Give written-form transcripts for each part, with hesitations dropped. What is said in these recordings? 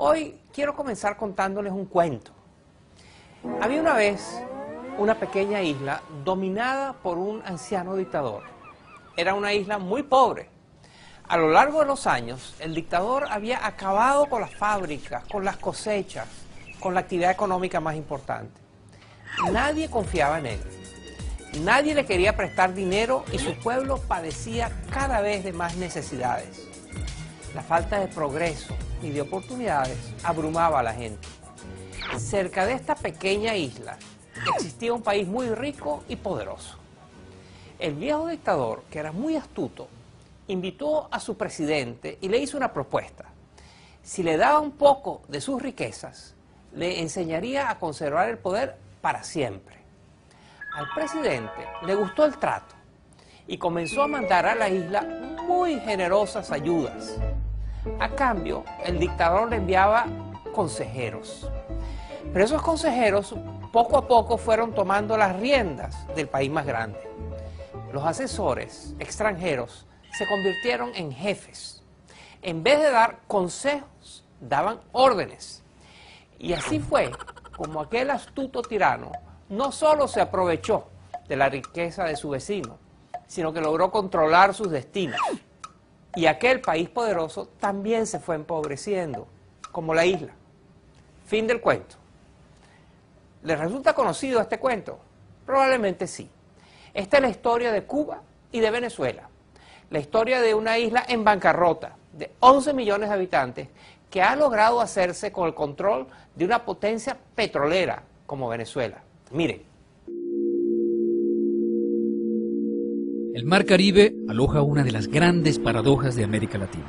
Hoy quiero comenzar contándoles un cuento. Había una vez una pequeña isla dominada por un anciano dictador. Era una isla muy pobre. A lo largo de los años, el dictador había acabado con las fábricas, con las cosechas, con la actividad económica más importante. Nadie confiaba en él. Nadie le quería prestar dinero y su pueblo padecía cada vez de más necesidades. La falta de progreso y de oportunidades abrumaba a la gente. Cerca de esta pequeña isla existía un país muy rico y poderoso. El viejo dictador, que era muy astuto, invitó a su presidente y le hizo una propuesta. Si le daba un poco de sus riquezas, le enseñaría a conservar el poder para siempre. Al presidente le gustó el trato y comenzó a mandar a la isla muy generosas ayudas. A cambio, el dictador le enviaba consejeros. Pero esos consejeros poco a poco fueron tomando las riendas del país más grande. Los asesores extranjeros se convirtieron en jefes. En vez de dar consejos, daban órdenes. Y así fue como aquel astuto tirano no solo se aprovechó de la riqueza de su vecino, sino que logró controlar sus destinos. Y aquel país poderoso también se fue empobreciendo, como la isla. Fin del cuento. ¿Les resulta conocido este cuento? Probablemente sí. Esta es la historia de Cuba y de Venezuela. La historia de una isla en bancarrota, de 11 millones de habitantes, que ha logrado hacerse con el control de una potencia petrolera como Venezuela. Miren. El Mar Caribe aloja una de las grandes paradojas de América Latina.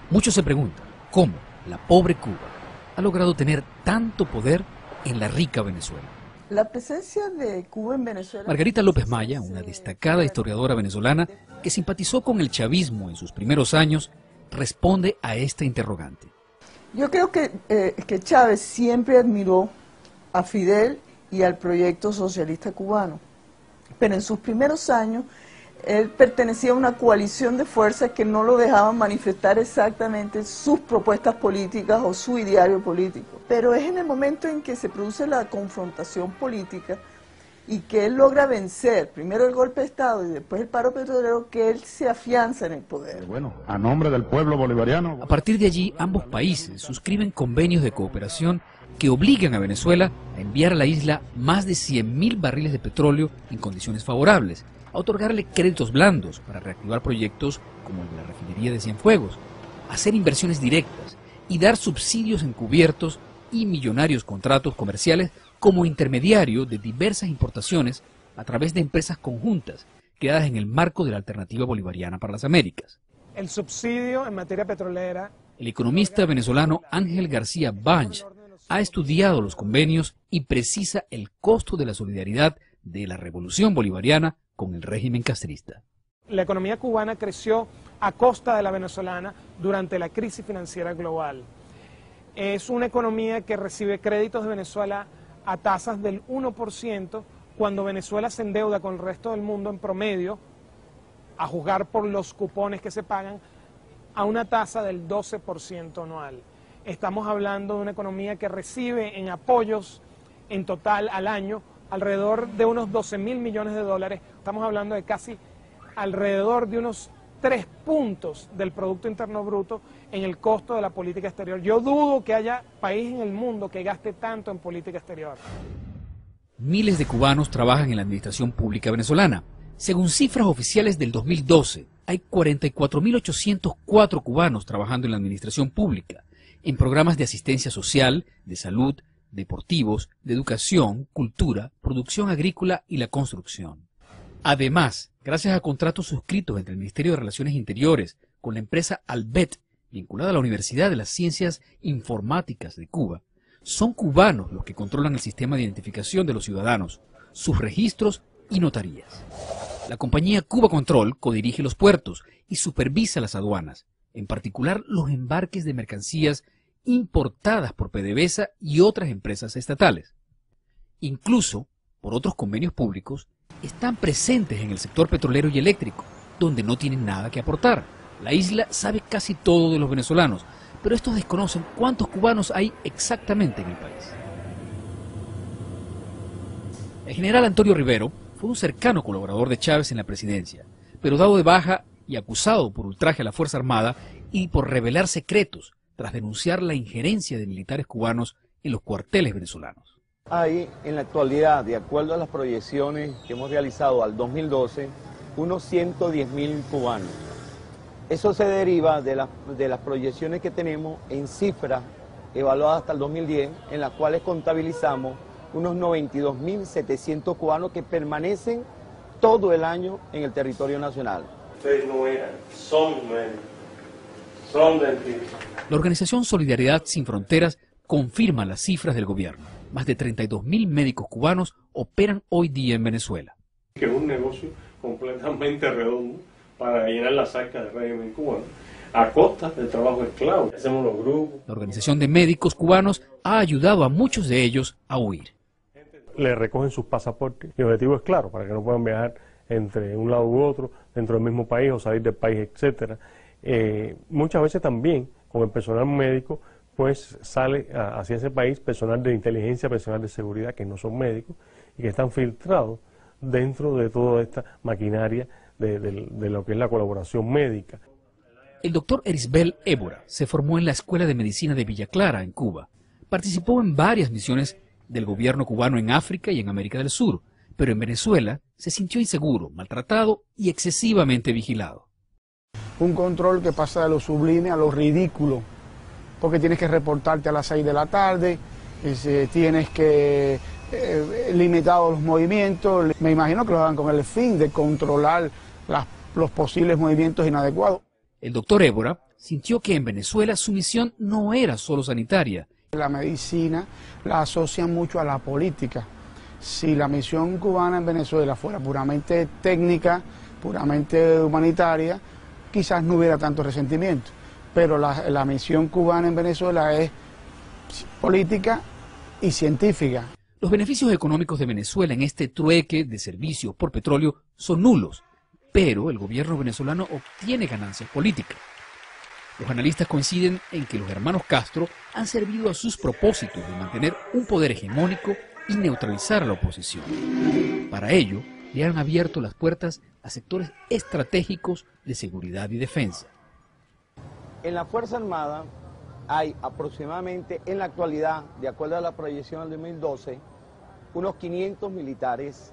Muchos se preguntan cómo la pobre Cuba ha logrado tener tanto poder en la rica Venezuela. La presencia de Cuba en Venezuela... Margarita López Maya, una destacada historiadora venezolana que simpatizó con el chavismo en sus primeros años, responde a esta interrogante. Yo creo que Chávez siempre admiró a Fidel y al proyecto socialista cubano, pero en sus primeros años él pertenecía a una coalición de fuerzas que no lo dejaban manifestar exactamente sus propuestas políticas o su ideario político. Pero es en el momento en que se produce la confrontación política y que él logra vencer, primero el golpe de Estado y después el paro petrolero, que él se afianza en el poder. Bueno, a nombre del pueblo bolivariano... A partir de allí, ambos países suscriben convenios de cooperación que obligan a Venezuela a enviar a la isla más de 100.000 barriles de petróleo en condiciones favorables, a otorgarle créditos blandos para reactivar proyectos como el de la refinería de Cienfuegos, hacer inversiones directas y dar subsidios encubiertos y millonarios contratos comerciales como intermediario de diversas importaciones a través de empresas conjuntas creadas en el marco de la Alternativa Bolivariana para las Américas. El subsidio en materia petrolera... El economista venezolano Ángel García Banch ha estudiado los convenios y precisa el costo de la solidaridad de la revolución bolivariana con el régimen castrista. La economía cubana creció a costa de la venezolana durante la crisis financiera global. Es una economía que recibe créditos de Venezuela a tasas del 1%, cuando Venezuela se endeuda con el resto del mundo en promedio, a juzgar por los cupones que se pagan, a una tasa del 12% anual. Estamos hablando de una economía que recibe en apoyos en total al año alrededor de unos 12.000 millones de dólares. Estamos hablando de casi alrededor de unos 3 puntos del Producto Interno Bruto en el costo de la política exterior. Yo dudo que haya país en el mundo que gaste tanto en política exterior. Miles de cubanos trabajan en la administración pública venezolana. Según cifras oficiales del 2012, hay 44.804 cubanos trabajando en la administración pública, en programas de asistencia social, de salud, deportivos, de educación, cultura, producción agrícola y la construcción. Además, gracias a contratos suscritos entre el Ministerio de Relaciones Interiores con la empresa Albet, vinculada a la Universidad de las Ciencias Informáticas de Cuba, son cubanos los que controlan el sistema de identificación de los ciudadanos, sus registros y notarías. La compañía Cuba Control codirige los puertos y supervisa las aduanas, en particular los embarques de mercancías importadas por PDVSA y otras empresas estatales. Incluso, por otros convenios públicos, están presentes en el sector petrolero y eléctrico, donde no tienen nada que aportar. La isla sabe casi todo de los venezolanos, pero estos desconocen cuántos cubanos hay exactamente en el país. El general Antonio Rivero fue un cercano colaborador de Chávez en la presidencia, pero dado de baja y acusado por ultraje a la Fuerza Armada y por revelar secretos tras denunciar la injerencia de militares cubanos en los cuarteles venezolanos. Hay en la actualidad, de acuerdo a las proyecciones que hemos realizado al 2012, unos 110.000 cubanos. Eso se deriva de las proyecciones que tenemos en cifras evaluadas hasta el 2010, en las cuales contabilizamos unos 92.700 cubanos que permanecen todo el año en el territorio nacional. Ustedes no eran, son médicos, son dentistas. La organización Solidaridad Sin Fronteras confirma las cifras del gobierno. Más de 32.000 médicos cubanos operan hoy día en Venezuela. Que es un negocio completamente redondo para llenar las arcas del régimen cubano, a costa del trabajo esclavo. Hacemos los grupos. La Organización de Médicos Cubanos ha ayudado a muchos de ellos a huir. Le recogen sus pasaportes. Mi objetivo es claro, para que no puedan viajar entre un lado u otro, dentro del mismo país o salir del país, etcétera. Muchas veces también con el personal médico pues sale hacia ese país personal de inteligencia, personal de seguridad que no son médicos y que están filtrados dentro de toda esta maquinaria de lo que es la colaboración médica. El doctor Erisbel Évora se formó en la Escuela de Medicina de Villa Clara, en Cuba. Participó en varias misiones del gobierno cubano en África y en América del Sur, pero en Venezuela se sintió inseguro, maltratado y excesivamente vigilado. Un control que pasa de lo sublime a lo ridículo, porque tienes que reportarte a las 6 de la tarde, tienes que limitar los movimientos. Me imagino que lo hagan con el fin de controlar los posibles movimientos inadecuados. El doctor Évora sintió que en Venezuela su misión no era solo sanitaria. La medicina la asocian mucho a la política. Si la misión cubana en Venezuela fuera puramente técnica, puramente humanitaria, quizás no hubiera tanto resentimiento. Pero la misión cubana en Venezuela es política y científica. Los beneficios económicos de Venezuela en este trueque de servicios por petróleo son nulos, pero el gobierno venezolano obtiene ganancias políticas. Los analistas coinciden en que los hermanos Castro han servido a sus propósitos de mantener un poder hegemónico y neutralizar a la oposición. Para ello, le han abierto las puertas a sectores estratégicos de seguridad y defensa. En la Fuerza Armada hay aproximadamente, en la actualidad, de acuerdo a la proyección del 2012, unos 500 militares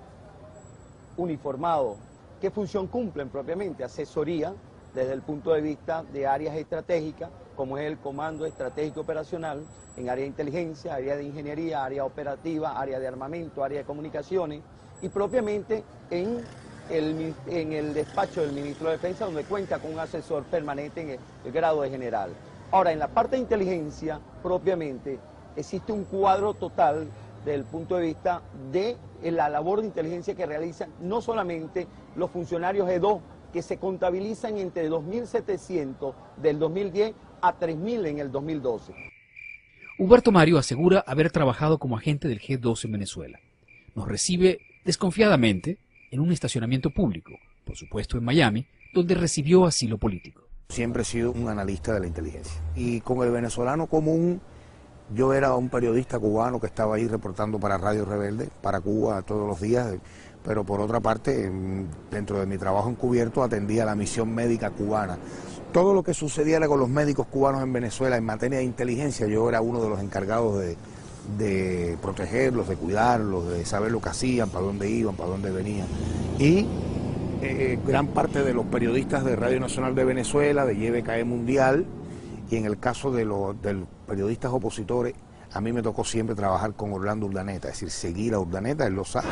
uniformados. ¿Qué función cumplen propiamente? Asesoría desde el punto de vista de áreas estratégicas, como es el Comando Estratégico Operacional, en área de inteligencia, área de ingeniería, área operativa, área de armamento, área de comunicaciones, y propiamente en el despacho del Ministro de Defensa, donde cuenta con un asesor permanente en el grado de general. Ahora, en la parte de inteligencia, propiamente, existe un cuadro total desde el punto de vista de la labor de inteligencia que realizan no solamente los funcionarios E2, que se contabilizan entre 2.700 del 2010 a 3.000 en el 2012. Huberto Mario asegura haber trabajado como agente del G2 en Venezuela. Nos recibe desconfiadamente en un estacionamiento público, por supuesto en Miami, donde recibió asilo político. Siempre he sido un analista de la inteligencia. Y con el venezolano común, yo era un periodista cubano que estaba ahí reportando para Radio Rebelde, para Cuba todos los días, pero por otra parte, dentro de mi trabajo encubierto, atendía a la misión médica cubana. Todo lo que sucediera con los médicos cubanos en Venezuela en materia de inteligencia, yo era uno de los encargados de protegerlos, de cuidarlos, de saber lo que hacían, para dónde iban, para dónde venían. Y gran parte de los periodistas de Radio Nacional de Venezuela, de YBKE Mundial, y en el caso de los periodistas opositores, a mí me tocó siempre trabajar con Orlando Urdaneta, es decir, seguir a Urdaneta, él lo sabe.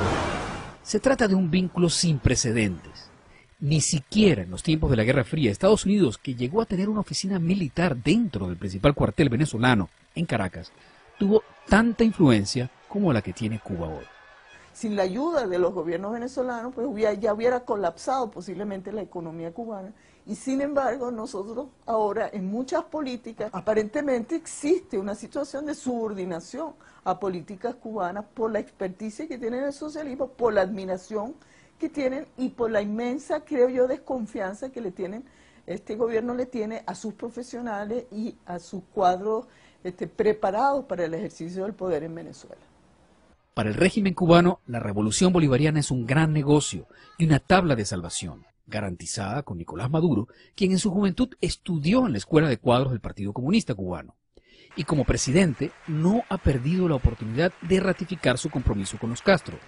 Se trata de un vínculo sin precedentes. Ni siquiera en los tiempos de la Guerra Fría, Estados Unidos, que llegó a tener una oficina militar dentro del principal cuartel venezolano, en Caracas, tuvo tanta influencia como la que tiene Cuba hoy. Sin la ayuda de los gobiernos venezolanos, pues ya hubiera colapsado posiblemente la economía cubana. Y sin embargo, nosotros ahora en muchas políticas, aparentemente existe una situación de subordinación a políticas cubanas por la experticia que tienen el socialismo, por la admiración que tienen y por la inmensa, creo yo, desconfianza que le tienen este gobierno le tiene a sus profesionales y a sus cuadros preparados para el ejercicio del poder en Venezuela. Para el régimen cubano, la revolución bolivariana es un gran negocio y una tabla de salvación, garantizada con Nicolás Maduro, quien en su juventud estudió en la Escuela de Cuadros del Partido Comunista Cubano. Y como presidente, no ha perdido la oportunidad de ratificar su compromiso con los Castro.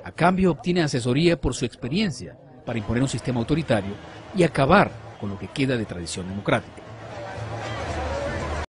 A cambio, obtiene asesoría por su experiencia para imponer un sistema autoritario y acabar con lo que queda de tradición democrática.